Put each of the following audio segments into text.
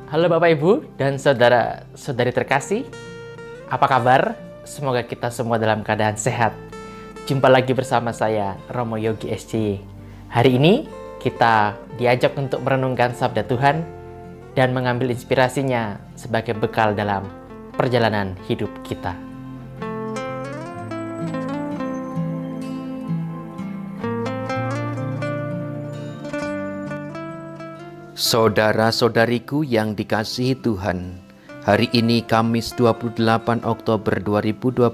Halo Bapak Ibu dan saudara-saudari terkasih, apa kabar? Semoga kita semua dalam keadaan sehat. Jumpa lagi bersama saya, Romo Yogi SCY. Hari ini kita diajak untuk merenungkan sabda Tuhan dan mengambil inspirasinya sebagai bekal dalam perjalanan hidup kita. Saudara-saudariku yang dikasihi Tuhan, hari ini Kamis 28 Oktober 2021,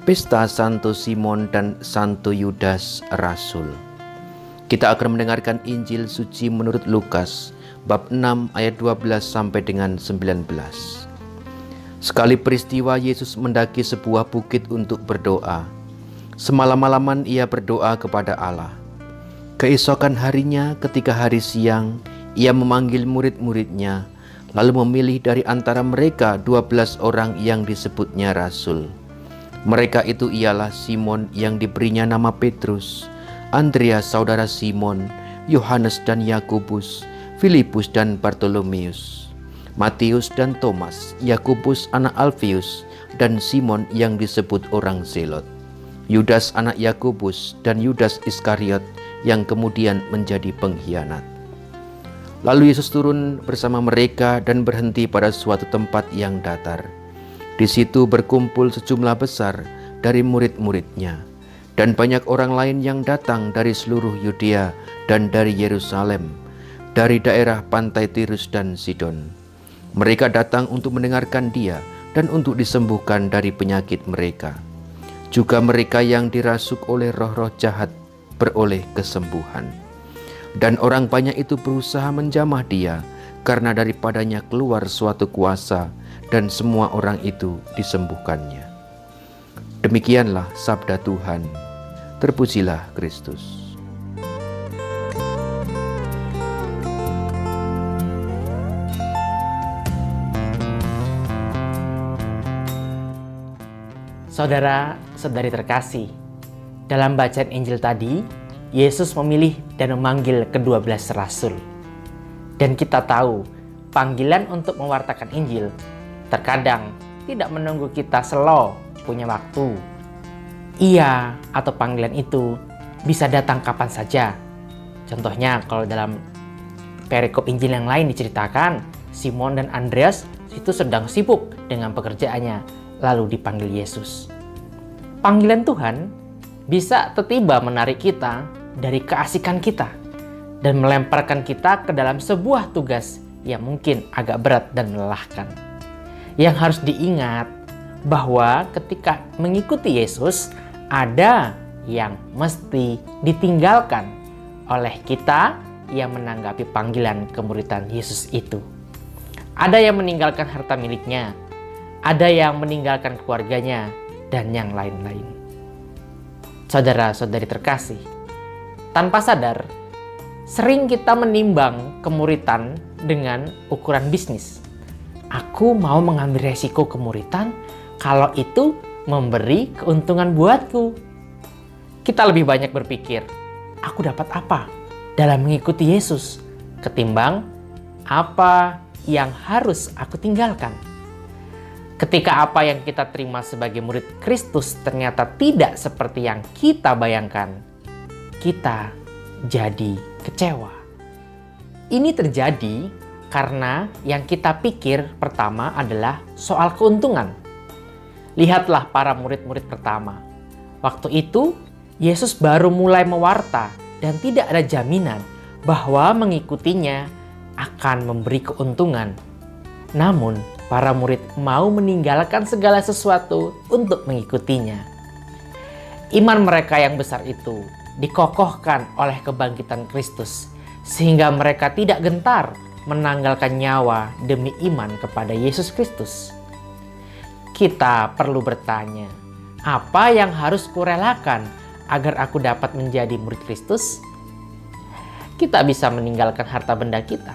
Pesta Santo Simon dan Santo Yudas Rasul. Kita akan mendengarkan Injil suci menurut Lukas, bab 6 ayat 12 sampai dengan 19. Sekali peristiwa Yesus mendaki sebuah bukit untuk berdoa. Semalam-malaman ia berdoa kepada Allah. Keesokan harinya ketika hari siang, ia memanggil murid-muridnya, lalu memilih dari antara mereka 12 orang yang disebutnya rasul. Mereka itu ialah Simon yang diberinya nama Petrus, Andreas saudara Simon, Yohanes dan Yakobus, Filipus dan Bartolomeus, Matius dan Thomas, Yakobus anak Alfius, dan Simon yang disebut orang Zelot, Yudas anak Yakobus, dan Yudas Iskariot yang kemudian menjadi pengkhianat. Lalu Yesus turun bersama mereka dan berhenti pada suatu tempat yang datar. Di situ berkumpul sejumlah besar dari murid-muridnya, dan banyak orang lain yang datang dari seluruh Yudea dan dari Yerusalem, dari daerah pantai Tirus dan Sidon. Mereka datang untuk mendengarkan Dia dan untuk disembuhkan dari penyakit mereka. Juga mereka yang dirasuk oleh roh-roh jahat beroleh kesembuhan. Dan orang banyak itu berusaha menjamah Dia, karena daripadanya keluar suatu kuasa, dan semua orang itu disembuhkannya. Demikianlah sabda Tuhan. Terpujilah Kristus. Saudara-saudari terkasih, dalam bacaan Injil tadi, Yesus memilih dan memanggil ke-12 rasul. Dan kita tahu, panggilan untuk mewartakan Injil terkadang tidak menunggu kita slow punya waktu. Ia atau panggilan itu bisa datang kapan saja. Contohnya kalau dalam perikop Injil yang lain diceritakan, Simon dan Andreas itu sedang sibuk dengan pekerjaannya, lalu dipanggil Yesus. Panggilan Tuhan bisa tiba-tiba menarik kita dari keasikan kita dan melemparkan kita ke dalam sebuah tugas yang mungkin agak berat dan melelahkan. Yang harus diingat bahwa ketika mengikuti Yesus, ada yang mesti ditinggalkan oleh kita yang menanggapi panggilan kemuridan Yesus itu. Ada yang meninggalkan harta miliknya, ada yang meninggalkan keluarganya, dan yang lain-lain. Saudara-saudari terkasih, tanpa sadar, sering kita menimbang kemuritan dengan ukuran bisnis. Aku mau mengambil resiko kemuritan kalau itu memberi keuntungan buatku. Kita lebih banyak berpikir, aku dapat apa dalam mengikuti Yesus, ketimbang apa yang harus aku tinggalkan. Ketika apa yang kita terima sebagai murid Kristus ternyata tidak seperti yang kita bayangkan, kita jadi kecewa. Ini terjadi karena yang kita pikir pertama adalah soal keuntungan. Lihatlah para murid-murid pertama. Waktu itu, Yesus baru mulai mewarta dan tidak ada jaminan bahwa mengikutinya akan memberi keuntungan. Namun, para murid mau meninggalkan segala sesuatu untuk mengikutinya. Iman mereka yang besar itu dikokohkan oleh kebangkitan Kristus, sehingga mereka tidak gentar menanggalkan nyawa demi iman kepada Yesus Kristus. Kita perlu bertanya, apa yang harus kurelakan agar aku dapat menjadi murid Kristus? Kita bisa meninggalkan harta benda kita,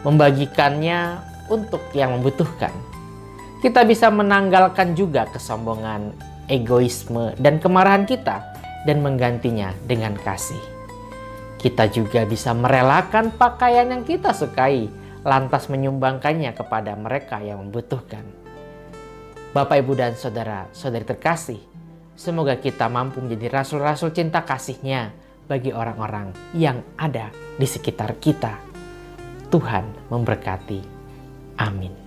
membagikannya untuk yang membutuhkan. Kita bisa menanggalkan juga kesombongan, egoisme, dan kemarahan kita dan menggantinya dengan kasih. Kita juga bisa merelakan pakaian yang kita sukai lantas menyumbangkannya kepada mereka yang membutuhkan. Bapak, Ibu, dan saudara-saudari terkasih, semoga kita mampu menjadi rasul-rasul cinta kasih-Nya bagi orang-orang yang ada di sekitar kita. Tuhan memberkati. Amin.